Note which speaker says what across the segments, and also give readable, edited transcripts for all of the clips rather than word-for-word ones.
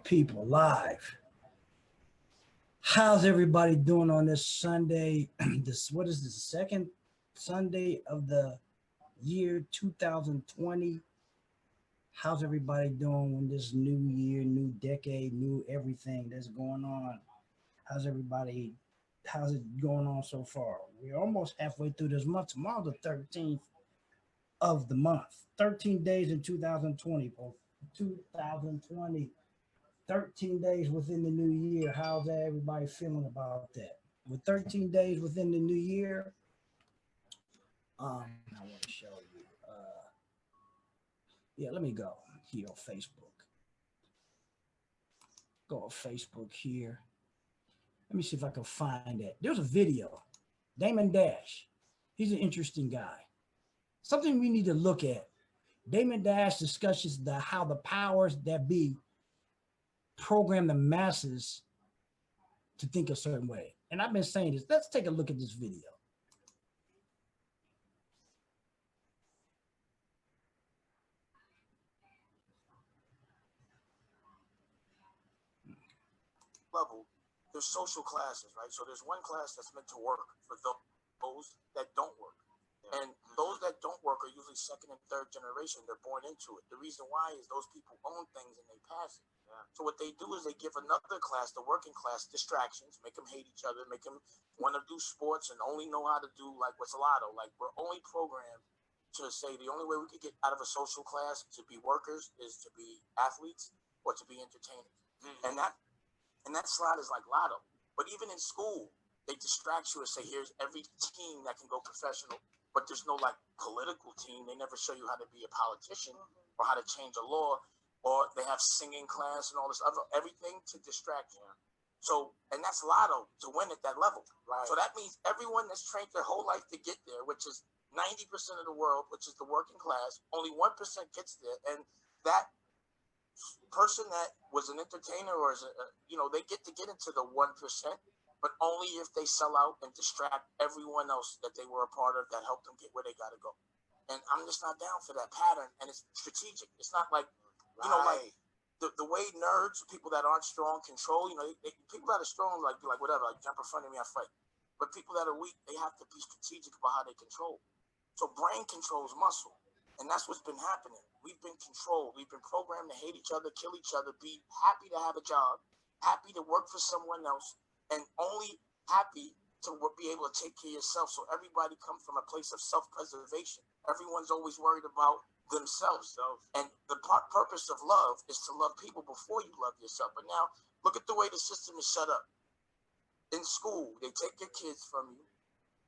Speaker 1: People live. How's everybody doing on this Sunday? This what is the second Sunday of the year 2020? How's everybody doing when this new year, new decade, new everything that's going on? How's everybody? How's it going on so far? We're almost halfway through this month. Tomorrow, the 13th of the month. 13 days in 2020, folks. 2020. 13 days within the new year. How's everybody feeling about that? With 13 days within the new year, I want to show you. Yeah, let me go here on Facebook. Go on Facebook here. Let me see if I can find it. There's a video. Damon Dash. He's an interesting guy. Something we need to look at. Damon Dash discusses how the powers that be program the masses to think a certain way. And I've been saying this. Let's take a look at this video.
Speaker 2: Level, there's social classes, right? So there's one class that's meant to work for those that don't work. Yeah. And those that don't work are usually second and third generation. They're born into it. The reason why is those people own things and they pass it. Yeah. So what they do is they give another class, the working class, distractions, make them hate each other, make them want to do sports and only know how to do like what's lotto. Like we're only programmed to say the only way we could get out of a social class to be workers is to be athletes or to be entertainers. Mm-hmm. And that slot is like lotto. But even in school, they distract you and say, here's every team that can go professional, but there's no like political team. They never show you how to be a politician or how to change a law, or they have singing class and all this other, everything to distract you. So, and that's lotto to win at that level. Right. So that means everyone that's trained their whole life to get there, which is 90% of the world, which is the working class, only 1% gets there. And that person that was an entertainer or is they get to get into the 1%, but only if they sell out and distract everyone else that they were a part of that helped them get where they got to go. And I'm just not down for that pattern. And it's strategic. It's not like, like the way nerds, people that aren't strong, control, people that are strong, like whatever, like jump in front of me, I fight. But people that are weak, they have to be strategic about how they control. So brain controls muscle. And that's what's been happening. We've been controlled. We've been programmed to hate each other, kill each other, be happy to have a job, happy to work for someone else, and only happy to be able to take care of yourself. So everybody comes from a place of self-preservation. Everyone's always worried about themselves. And the purpose of love is to love people before you love yourself. But now, look at the way the system is set up. In school, they take your kids from you,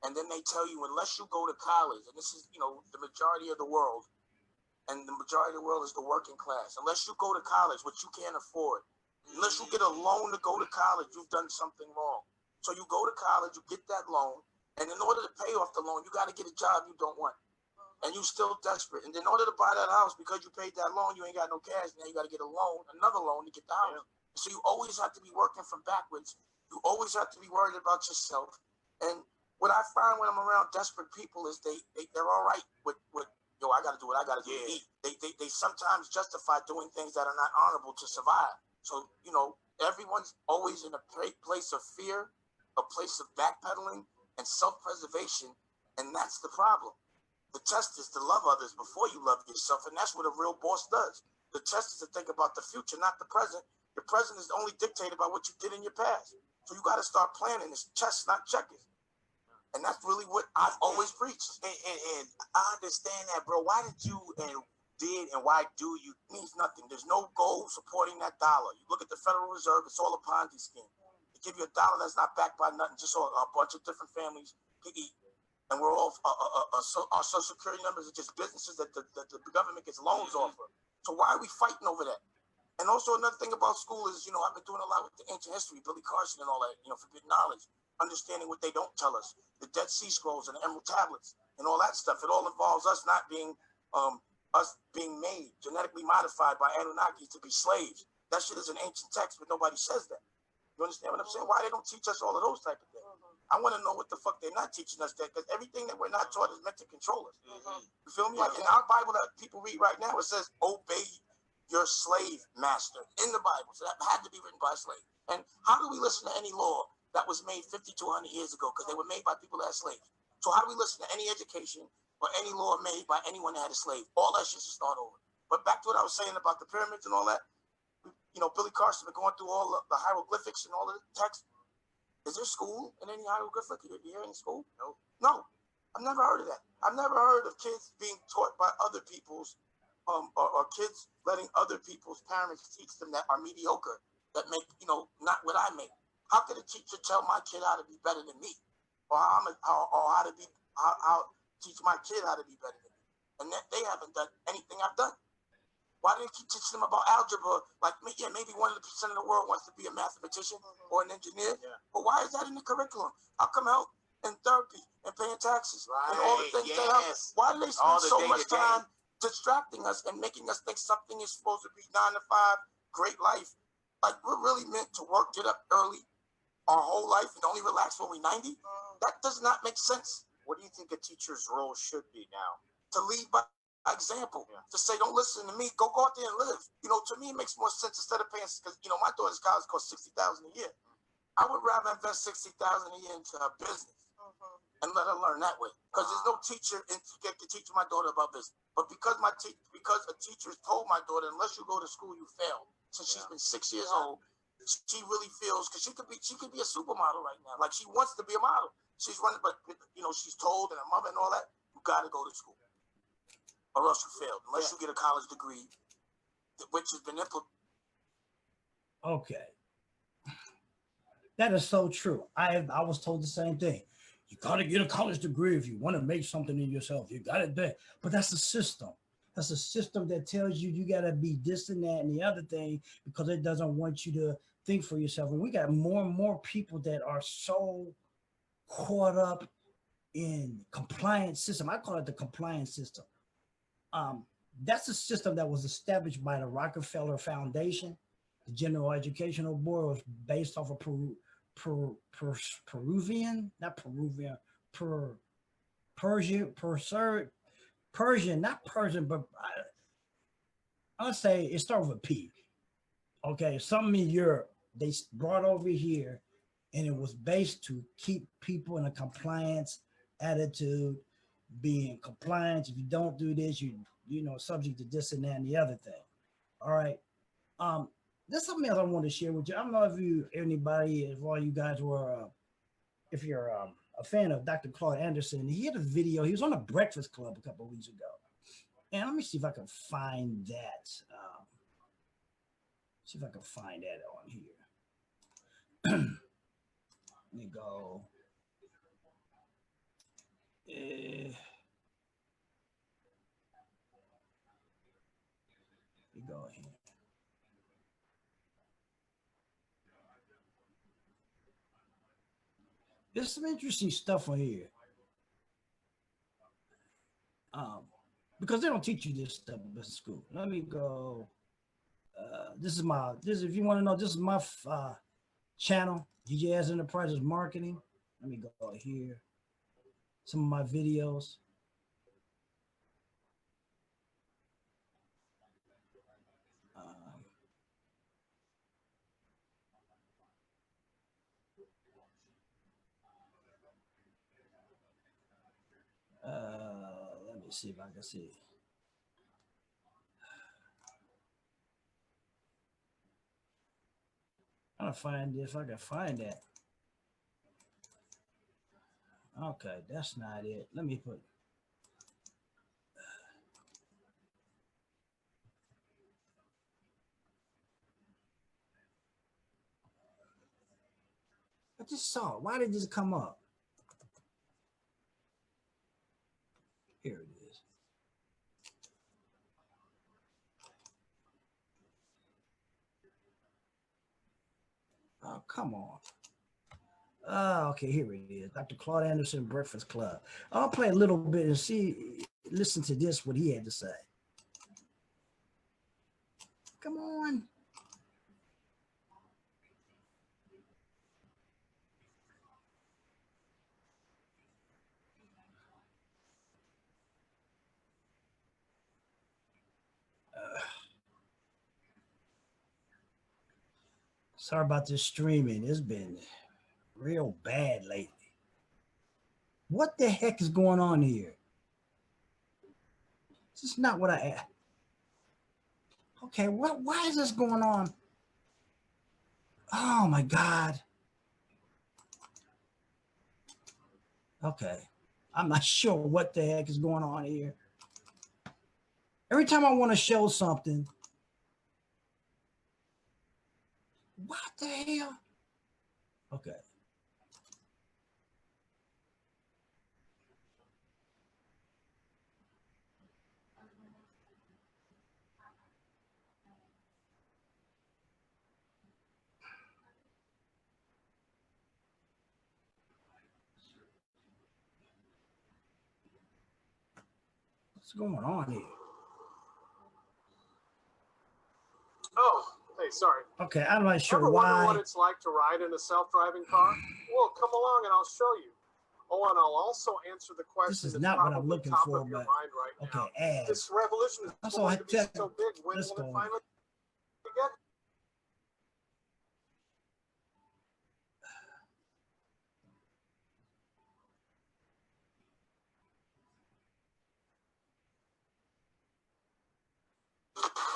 Speaker 2: and then they tell you, unless you go to college, and this is, the majority of the world, and the majority of the world is the working class. Unless you go to college, which you can't afford, unless you get a loan to go to college, you've done something wrong. So you go to college, you get that loan, and in order to pay off the loan, you got to get a job you don't want. And you're still desperate. And in order to buy that house, because you paid that loan, you ain't got no cash. Now you got to get a loan, another loan to get the house. Yeah. So you always have to be working from backwards. You always have to be worried about yourself. And what I find when I'm around desperate people is they're all right with I got to do what I got to do to eat. They sometimes justify doing things that are not honorable to survive. So, everyone's always in a place of fear, a place of backpedaling and self-preservation. And that's the problem. The test is to love others before you love yourself. And that's what a real boss does. The test is to think about the future, not the present. The present is only dictated by what you did in your past. So you got to start planning. It's chess, not checkers. And that's really what I've always preached.
Speaker 3: And I understand that, bro. Why did you and why do you?
Speaker 2: It means nothing. There's no goal supporting that dollar. You look at the Federal Reserve, it's all a Ponzi scheme. They give you a dollar that's not backed by nothing, just a bunch of different families to eat. And we're all, our Social Security numbers are just businesses that the government gets loans off of. So why are we fighting over that? And also another thing about school is, I've been doing a lot with the ancient history, Billy Carson and all that, forbidden knowledge, understanding what they don't tell us, the Dead Sea Scrolls and the Emerald Tablets and all that stuff. It all involves us not being, us being made, genetically modified by Anunnakis to be slaves. That shit is an ancient text, but nobody says that. You understand what I'm saying? Why they don't teach us all of those type of things? I want to know what the fuck they're not teaching us that, because everything that we're not taught is meant to control us. You feel me? Like in our Bible that people read right now, it says obey your slave master in the Bible. So that had to be written by a slave. And how do we listen to any law that was made 50 to 100 years ago? Because they were made by people that had slaves. So how do we listen to any education or any law made by anyone that had a slave? All that shit should start over. But back to what I was saying about the pyramids and all that, you know, Billy Carson been going through all the hieroglyphics and all of the text. Is there school in any hieroglyphic? You hear any school? No. No. I've never heard of that. I've never heard of kids being taught by other people's, or kids letting other people's parents teach them that are mediocre, that make, you know, not what I make. How could a teacher tell my kid how to be better than me? Or how to be, how teach my kid how to be better than me? And that they haven't done anything I've done. Why do they keep teaching them about algebra? Like, yeah, maybe 1% of the world wants to be a mathematician or an engineer, but why is that in the curriculum? How come health and therapy and paying taxes and all the things that help? Why do they spend so much time distracting us and making us think something is supposed to be 9 to 5, great life? Like, we're really meant to work, get up early our whole life and only relax when we're 90? That does not make sense.
Speaker 3: What do you think a teacher's role should be now?
Speaker 2: To lead by example, to say, don't listen to me, go out there and live. You know, to me, it makes more sense instead of paying, because, you know, my daughter's college costs $60,000 a year. I would rather invest $60,000 a year into her business and let her learn that way. Because there's no teacher to get to teach my daughter about business. But because because a teacher told my daughter, unless you go to school, you fail. Since she's been 6 years old, she really feels, because she could be a supermodel right now. Like, she wants to be a model. She's running, but, you know, she's told, and her mother and all that, you got to go to school, or else you failed, unless you get a college degree, which has been implemented.
Speaker 1: Okay. That is so true. I was told the same thing. You got to get a college degree if you want to make something in yourself. You got to do it. But that's a system. That's a system that tells you you got to be this and that and the other thing, because it doesn't want you to think for yourself. And we got more and more people that are so caught up in compliance system. I call it the compliance system. That's a system that was established by the Rockefeller Foundation. The General Educational Board was based off of Persian, not Persian, but I'll say it starts with a P. Okay, something in Europe they brought over here, and it was based to keep people in a compliance attitude, being compliant. If you don't do this, you know, subject to this and that and the other thing. All right. There's something else I want to share with you. I don't know if all you guys were, if you're a fan of Dr. Claude Anderson. He had a video. He was on the Breakfast Club a couple of weeks ago. And let me see if I can find that. See if I can find that on here. Let me go. Let me go here. There's some interesting stuff on here. Because they don't teach you this stuff in school. Let me go. This is if you want to know, this is my channel, DJS Enterprises Marketing. Let me go here. Some of my videos. Let me see if I can see. I'm gonna find if I can find that. Okay, that's not it. Let me put. I just saw it. Why did this come up? Here it is. Oh, come on. Okay, here it is. Dr. Claude Anderson, Breakfast Club. I'll play a little bit and listen to this, what he had to say. Come on. Sorry about this streaming. It's been real bad lately. What the heck is going on here? This is not what I. Okay, what? Why is this going on? Oh my God. Okay, I'm not sure what the heck is going on here. Every time I want to show something, what the hell? Okay. What's going on here?
Speaker 4: Oh, hey, sorry.
Speaker 1: Okay, I'm not sure
Speaker 4: Ever wonder
Speaker 1: why.
Speaker 4: what it's like to ride in a self-driving car? Well, come along and I'll show you. Oh, and I'll also answer the question
Speaker 1: This is
Speaker 4: that's
Speaker 1: not what I'm
Speaker 4: probably
Speaker 1: looking
Speaker 4: top
Speaker 1: for,
Speaker 4: of your
Speaker 1: but
Speaker 4: mind right now.
Speaker 1: okay, ads.
Speaker 4: This revolution is
Speaker 1: Also,
Speaker 4: going to be
Speaker 1: check-
Speaker 4: so big. When
Speaker 1: let's
Speaker 4: will it
Speaker 1: go.
Speaker 4: finally get?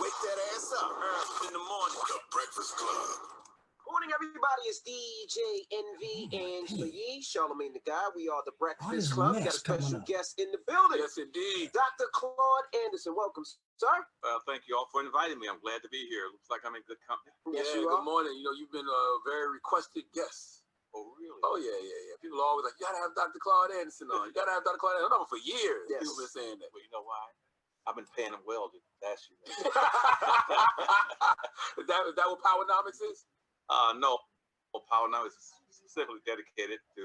Speaker 3: Wake that ass up early in the morning. The Breakfast Club.
Speaker 5: Morning, everybody. It's DJ Envy, Angela Yee, Charlamagne the Guy. We are the Breakfast
Speaker 1: this
Speaker 5: Club.
Speaker 1: mess
Speaker 5: Got a special
Speaker 1: coming up.
Speaker 5: guest in the building.
Speaker 3: Yes, indeed.
Speaker 5: Dr. Claude Anderson. Welcome, sir.
Speaker 6: Thank you all for inviting me. I'm glad to be here. Looks like I'm in good company.
Speaker 5: Yes,
Speaker 3: Yeah,
Speaker 5: you
Speaker 3: good
Speaker 5: are.
Speaker 3: morning. You know, you've been a very requested guest.
Speaker 6: Oh, really?
Speaker 3: Oh, yeah. People are always like, you gotta have Dr. Claude Anderson on. You gotta have Dr. Claude Anderson on for years.
Speaker 5: Yes.
Speaker 3: People been saying that.
Speaker 6: Well, you know why? I've been paying them well to ask you.
Speaker 3: Is that what Powernomics is?
Speaker 6: No. Well, Power now is specifically dedicated to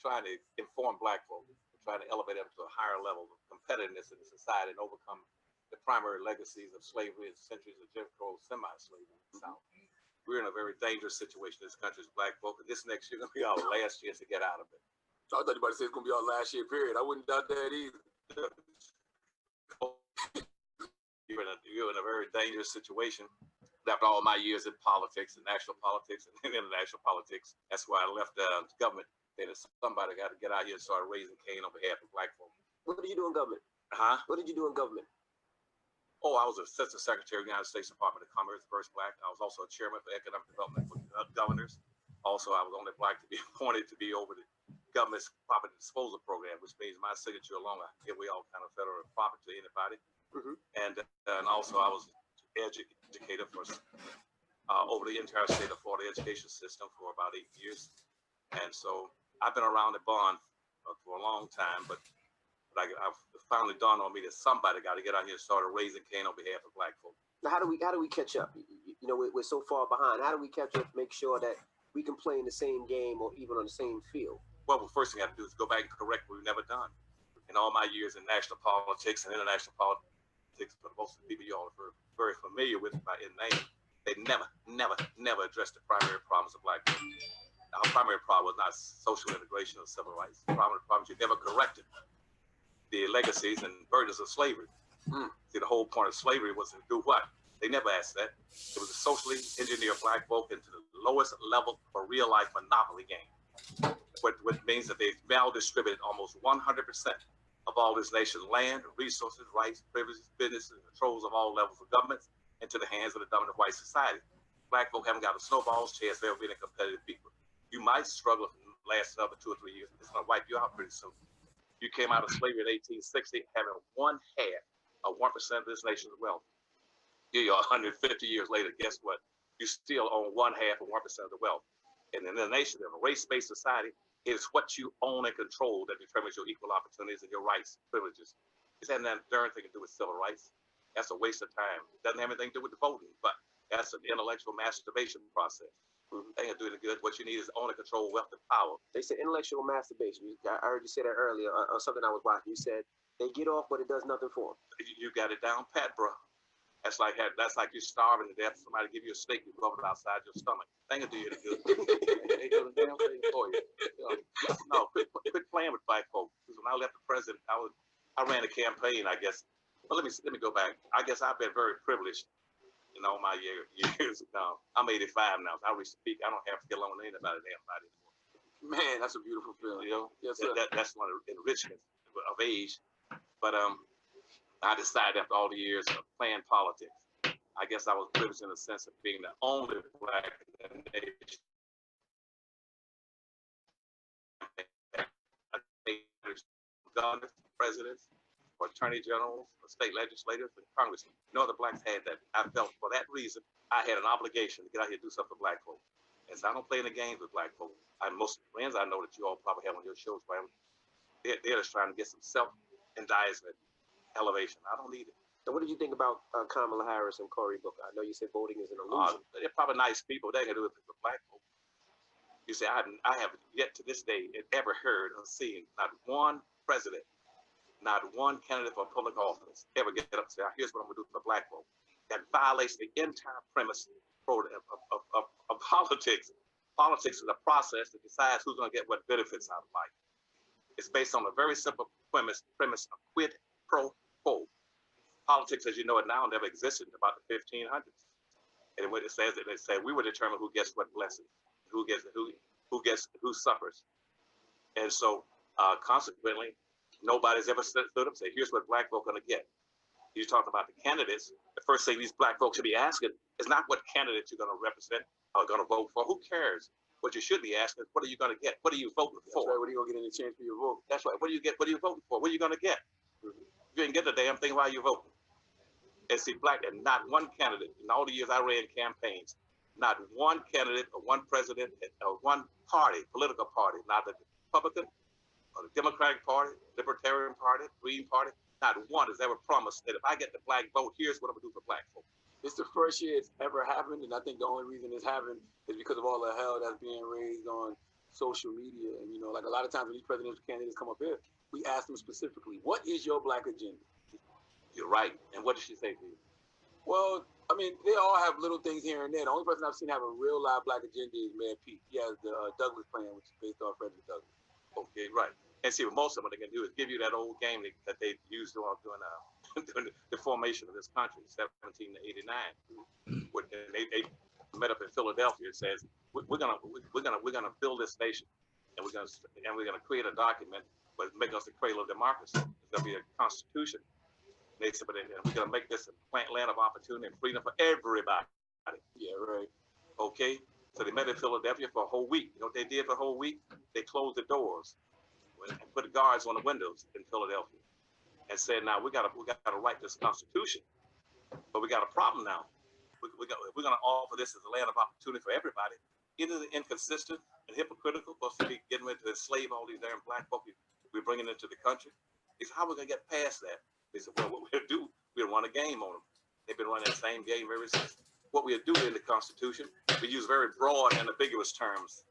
Speaker 6: trying to inform Black folk, trying to elevate them to a higher level of competitiveness in the society and overcome the primary legacies of slavery and centuries of Jim Crow semi-slavery in the South. We're in a very dangerous situation in this country as Black folk, and this next year is going to be our last chance to get out of it.
Speaker 3: So I thought you about to say it's gonna be our last year period. I wouldn't doubt that either.
Speaker 6: You're in a very dangerous situation. After all my years in politics and national politics and international politics, that's why I left the government. Then somebody got to get out here and start raising cane on behalf of Black folk.
Speaker 5: What did you do in government?
Speaker 6: Huh?
Speaker 5: What did you do in government?
Speaker 6: Oh, I was Assistant Secretary of the United States Department of Commerce, first Black. I was also a chairman for economic development for governors. Also, I was only Black to be appointed to be over the government's property disposal program, which means my signature alone, I give away all kind of federal property to anybody.
Speaker 5: Mhm.
Speaker 6: And also I was educator for over the entire state of Florida education system for about 8 years. And so I've been around the bond for a long time, but I've finally dawned on me that somebody got to get out here and start raising cane on behalf of Black folk.
Speaker 5: Now, how do we catch up? You know, we're so far behind. How do we catch up? Make sure that we can play in the same game or even on the same field.
Speaker 6: Well, the first thing I have to do is go back and correct what we've never done. In all my years in national politics and international politics, but most of the people you all are very familiar with by name, they never addressed the primary problems of Black people. Our primary problem was not social integration or civil rights. The primary problem is you never corrected the legacies and burdens of slavery. See, the whole point of slavery was to do what? They never asked that. It was to socially engineer Black folk into the lowest level of a real life monopoly game. What means that they maldistributed almost 100% of all this nation's land, resources, rights, privileges, businesses, and controls of all levels of government into the hands of the dominant white society. Black folk haven't got a snowball's chance of ever being a competitive people. You might struggle for the last another 2 or 3 years. It's going to wipe you out pretty soon. You came out of slavery in 1860 having 1/2 of 1% of this nation's wealth. Here you are 150 years later, guess what? You still own 1/2 of 1% of the wealth. And in a nation, in a race-based society, it is what you own and control that determines your equal opportunities and your rights, privileges. It has nothing darn thing to do with civil rights. That's a waste of time. It doesn't have anything to do with the voting, but that's an intellectual masturbation process. They ain't doing it good. What you need is own and control wealth and power.
Speaker 5: They said intellectual masturbation. I heard you say that earlier on something I was watching. You said they get off, but it does nothing for them.
Speaker 6: You got it down pat, bro. That's like you're starving to death. Somebody give you a steak, you rub it outside your stomach. They ain't gonna do you any good. They do the damn thing for you. No, quit playing with Black folk. Because when I left the president, I ran a campaign, I guess. But let me go back. I guess I've been very privileged in all my years now. I'm 85 now. So I reached the peak. I don't have to get along with anybody damn body anymore.
Speaker 3: Man, that's a beautiful feeling.
Speaker 6: You know,
Speaker 3: Yes, sir.
Speaker 6: that's one of the enrichments of age. But I decided after all the years of playing politics, I guess I was privileged in the sense of being the only black in the nation. Governors, presidents, or attorney generals, or state legislators, and congressmen. No other blacks had that. I felt for that reason I had an obligation to get out here and do something for black folk. And so I don't play in the games with black folk. Most friends I know that you all probably have on your shows, right? They're just trying to get some self-indictment, elevation. I don't need it.
Speaker 5: So what did you think about Kamala Harris and Cory Booker? I know you said voting is an illusion.
Speaker 6: They're probably nice people. They can do it for black folk. You see, I have yet to this day ever heard or seen not one president, not one candidate for public office ever get up and say, here's what I'm going to do for black folk. That violates the entire premise of politics. Politics is a process that decides who's going to get what benefits out of life. It's based on a very simple premise of quid pro quo. Politics, as you know it now, never existed in about the 1500s. And what it says, they say we will determine who gets what blessings, who suffers. And so, consequently, nobody's ever stood up and said, here's what black folk are going to get. You talk about the candidates. The first thing these black folks should be asking is not what candidates you're going to represent or going to vote for. Who cares? What you should be asking is, what are you going to get? What are you voting for?
Speaker 3: That's right. What are you going to get in exchange for your vote?
Speaker 6: That's right. What do you get? What are you voting for? What are you going to get? If you didn't get the damn thing, why are you voting? And see, black, and not one candidate in all the years I ran campaigns, not one candidate or one president or one party, political party, not the Republican or the Democratic Party, Libertarian Party, Green Party, not one has ever promised that if I get the black vote, here's what I'm going to do for black folk.
Speaker 3: It's the first year it's ever happened, and I think the only reason it's happened is because of all the hell that's being raised on social media. And, you know, like a lot of times when these presidential candidates come up here, we ask them specifically, what is your black agenda?
Speaker 6: You're right. And what did she say to you?
Speaker 3: Well, I mean, they all have little things here and there. The only person I've seen have a real live black agenda is Mayor Pete. He has the Douglas plan, which is based off Frederick Douglass.
Speaker 6: Okay, right. And see, most of them, what they can do is give you that old game that they used during the formation of this country, 1789. When they met up in Philadelphia and says, we're gonna build this nation, and we're gonna create a document that make us the cradle of democracy. It's gonna be a constitution. And they said, but we're gonna make this a land of opportunity and freedom for everybody.
Speaker 3: Yeah, right.
Speaker 6: Okay. So they met in Philadelphia for a whole week. You know what they did for a whole week? They closed the doors and put guards on the windows in Philadelphia and said, now we gotta write this constitution, but we got a problem now. We're gonna offer this as a land of opportunity for everybody. It is inconsistent and hypocritical for us to be getting ready to enslave all these damn black folk we're bringing into the country. He said, how are we gonna get past that? They said, well, what we'll do, we'll run a game on them. They've been running that same game ever since. What we'll do in the Constitution, we use very broad and ambiguous terms.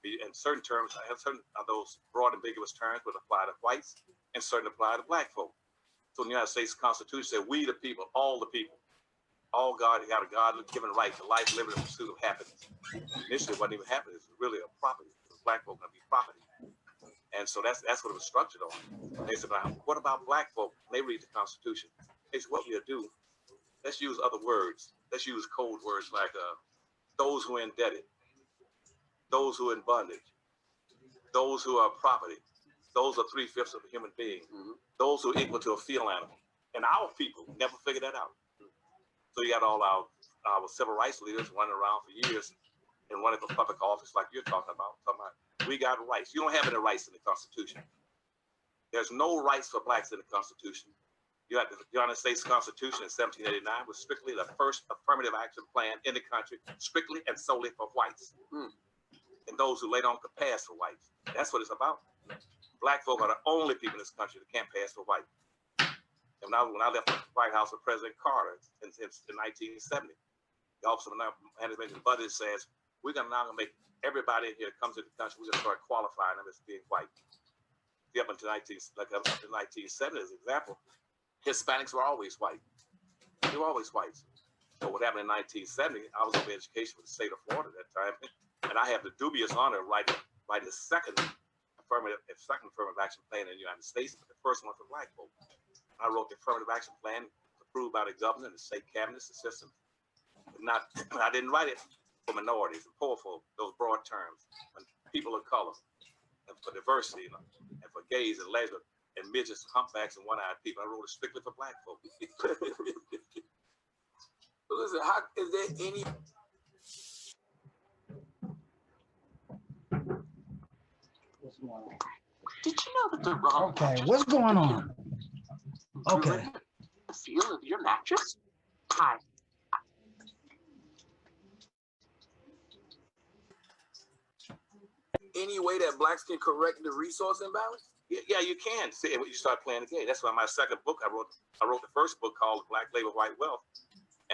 Speaker 6: In certain terms, certain of those broad ambiguous terms would apply to whites and certain apply to black folk. So in the United States Constitution said, we the people, all God, got a God-given right to life, liberty, and pursuit of happiness. Initially, it wasn't even happiness, it was really a property. Black folk gonna be property. And so that's what it was structured on. And they said, what about black folk? And they read the Constitution. They said, what we'll do, let's use other words. Let's use code words like those who are indebted, those who are in bondage, those who are property, those are 3/5 of a human being, those who are equal to a field animal. And our people never figured that out. So you got all our civil rights leaders running around for years and running for public office like you're talking about we got rights. You don't have any rights in the Constitution. There's no rights for blacks in the Constitution. You have the United States Constitution in 1789 was strictly the first affirmative action plan in the country, strictly and solely for whites. And those who later on could pass for whites. That's what it's about. Black folk are the only people in this country that can't pass for white. And when I left the White House with President Carter in 1970, the Office of Management and Budget says, we're now going to make everybody here that comes into the country, we're going to start qualifying them as being white. Up until 1970 as an example, Hispanics were always white. They were always whites. So what happened in 1970, I was over education for the state of Florida at that time, and I have the dubious honor of writing the second affirmative action plan in the United States, but the first one for black folk. I wrote the affirmative action plan approved by the governor and the state cabinets, the system, Not, I didn't write it for minorities and poor folk, those broad terms, and people of color, and for diversity, you know, and for gays and lesbians, and midgets, humpbacks, and one-eyed people. I wrote it strictly for black folk.
Speaker 3: So listen, how is there any?
Speaker 1: What's going on?
Speaker 7: Did you know that the raw
Speaker 1: Okay,
Speaker 7: mattress
Speaker 1: what's going on? Okay.
Speaker 7: ruined the feel of your mattress? Hi.
Speaker 3: Any way that blacks can correct the resource imbalance?
Speaker 6: Yeah, you can see it when you start playing the game. That's why my second book I wrote the first book called Black Labor, White Wealth,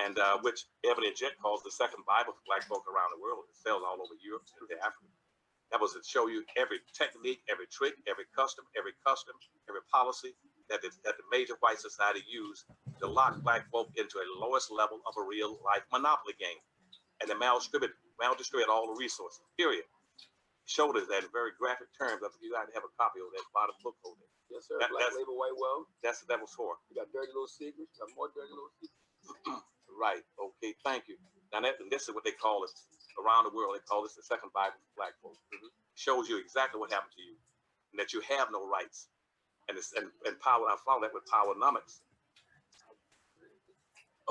Speaker 6: and which Ebony Jet calls the second Bible for black folk around the world. It sells all over Europe and Africa. That was to show you every technique, every trick, every custom, every policy that the major white society used to lock black folk into a lowest level of a real life monopoly game, and they maldistribute all the resources. Period. Showed us that in very graphic terms. I think you got to have a copy of that bottom book over there.
Speaker 3: Yes, sir. Black Labor, White Wealth.
Speaker 6: That's what that was for.
Speaker 3: You got dirty little secrets. You got more dirty little secrets.
Speaker 6: Right. Okay. Thank you. Now and this is what they call it around the world. They call this the second Bible for black folk. Shows you exactly what happened to you, and that you have no rights. And power. I found that with Powernomics.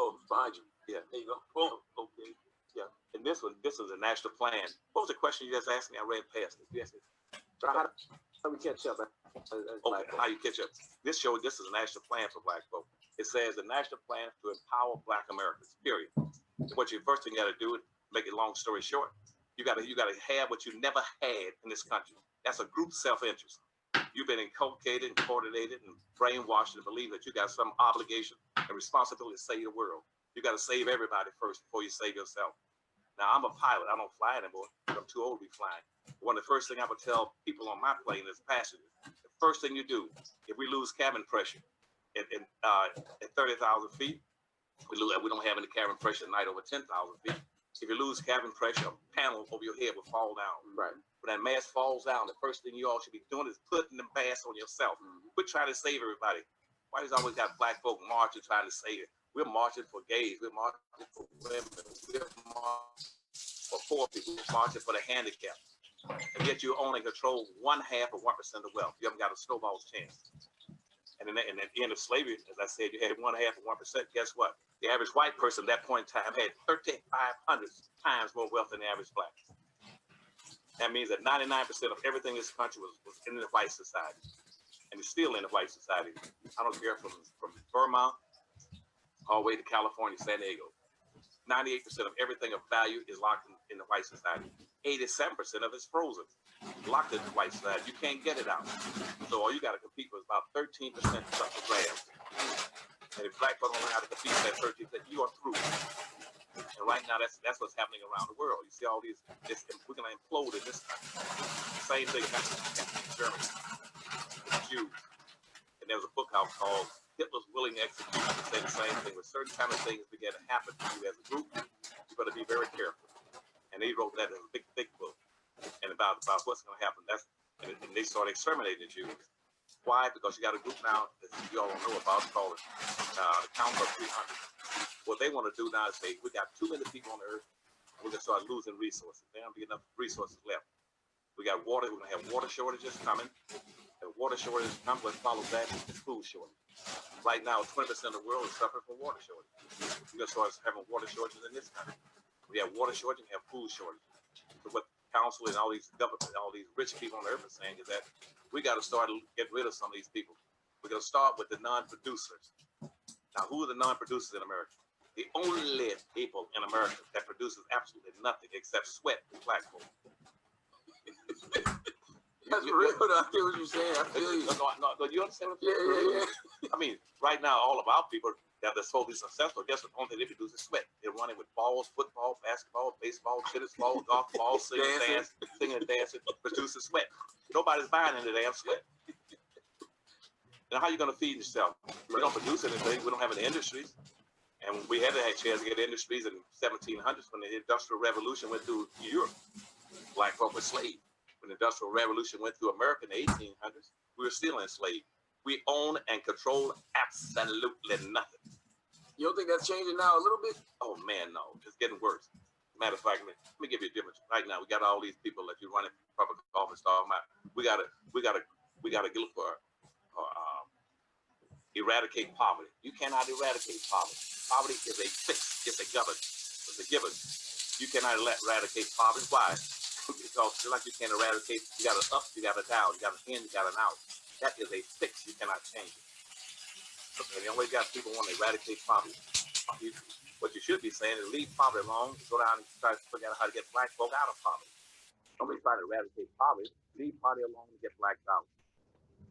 Speaker 3: Oh, behind you.
Speaker 6: Yeah.
Speaker 3: There you go. Boom. Okay.
Speaker 6: Yeah. And this is a national plan. What was the question you just asked me? I ran past it. Yes.
Speaker 5: How do we catch up?
Speaker 6: Okay, how you catch up? This is a national plan for black folk. It says the national plan to empower black Americans, period. What you first thing you gotta do, make it long story short, you gotta have what you never had in this country. That's a group self-interest. You've been inculcated and coordinated and brainwashed to believe that you got some obligation and responsibility to save the world. You gotta save everybody first before you save yourself. Now, I'm a pilot. I don't fly anymore. I'm too old to be flying. One of the first things I would tell people on my plane as passengers, the first thing you do, if we lose cabin pressure at 30,000 feet, we don't have any cabin pressure at night over 10,000 feet. If you lose cabin pressure, a panel over your head will fall down.
Speaker 5: Right.
Speaker 6: When that mask falls down, the first thing you all should be doing is putting the mask on yourself. Quit trying to save everybody. Why is always got black folk marching trying to save it? We're marching for gays. We're marching for women. We're marching for poor people. We're marching for the handicapped. And yet you only control 1/2 of 1% of wealth. You haven't got a snowball's chance. And at the end of slavery, as I said, you had 1/2 of 1%. Guess what? The average white person at that point in time had 3,500 times more wealth than the average black. That means that 99% of everything in this country was in the white society. And it's still in the white society. I don't care from Vermont all the way to California, San Diego. 98% of everything of value is locked in the white society. 87% of it's frozen, locked in the white society. You can't get it out. So all you got to compete with is about 13% of the grams. And if black people don't know how to compete with that 13%, you are through. And right now, that's what's happening around the world. You see all these, we're going to implode in this country. Same thing happened in Germany, with Jews. And there was a book out called Hitler's Willing Execution to say the same thing. When certain kind of things begin to happen to you as a group, you better be very careful. And they wrote that in a big, thick book, and about what's going to happen. And they started exterminating the Jews. Why? Because you got a group now that you all don't know about called the Count of 300. What they want to do now is say, we got too many people on the earth, we're going to start losing resources. There won't be enough resources left. We got water, we're going to have water shortages coming. The water shortages come, what follows that is food shortage. Right now, 20% of the world is suffering from water shortage. We're going to start having water shortages in this country. We have water shortage and we have food shortage. So what council and all these government, all these rich people on the earth are saying is that we got to start to get rid of some of these people. We're going to start with the non-producers. Now, who are the non-producers in America? The only people in America that produces absolutely nothing except sweat is black folk.
Speaker 3: That's real. I get what you're saying. I feel you.
Speaker 6: No, you understand what I'm
Speaker 3: saying? Yeah.
Speaker 6: I mean, right now, all of our people that are supposed to be successful, guess what? The only thing they produce is sweat. They're running with balls, football, basketball, baseball, tennis ball, golf ball, singing and dancing, producing sweat. Nobody's buying any damn sweat. Now, how are you going to feed yourself? We don't produce anything. We don't have any industries. And we had a chance to get industries in the 1700s when the Industrial Revolution went through Europe. Black folk were slaves. When the Industrial Revolution went through America in the 1800s, we were still enslaved. We own and control absolutely nothing.
Speaker 2: You don't think that's changing now a little bit?
Speaker 6: Oh man, no, it's getting worse. Matter of fact, let me give you a difference. Right now, we got all these people that you running public office talking about. We gotta look for eradicate poverty. You cannot eradicate poverty. Poverty is a fix. It's a given. It's a given. You cannot eradicate poverty. Why? Because just like you can't eradicate, you got an up, you got a down, you got an in, you got an out. That is a fix. You cannot change it. And you always got people want to eradicate poverty. What you should be saying is leave poverty alone. Go down and try to figure out how to get black folk out of poverty. Nobody trying to eradicate poverty. Leave poverty alone and get blacks out.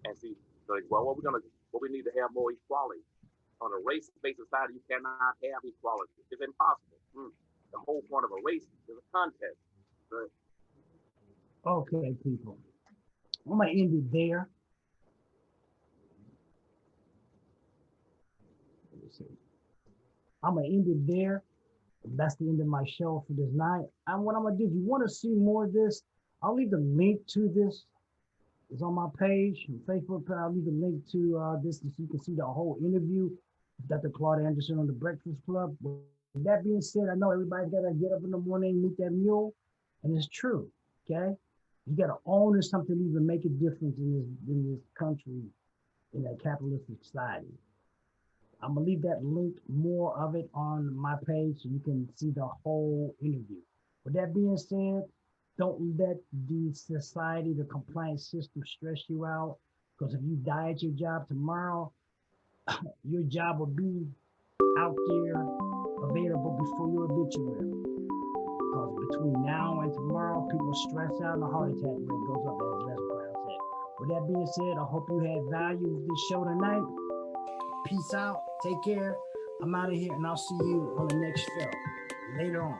Speaker 6: And see, so like, well, what we need to have more equality. On a race-based society, you cannot have equality. It's impossible. The whole point of a race is a contest. Right?
Speaker 1: Okay, people. I'm gonna end it there. Let me see. I'm gonna end it there. That's the end of my show for this night. And what I'm gonna do, if you want to see more of this, I'll leave the link to this. It's on my page, on Facebook. I'll leave the link to this so you can see the whole interview with Dr. Claude Anderson on the Breakfast Club. With that being said, I know everybody's gotta get up in the morning, meet that mule, and it's true. Okay, you gotta own something to even make a difference in this country, in that capitalistic society. I'm gonna leave that link, more of it, on my page so you can see the whole interview. With that being said, don't let the society, the compliance system stress you out, because if you die at your job tomorrow, your job will be out there available before your obituary. Because between now and tomorrow, people stress out and the heart attack rate goes up, as Les Brown said. With that being said, I hope you had value with this show tonight. Peace out. Take care. I'm out of here, and I'll see you on the next show later on.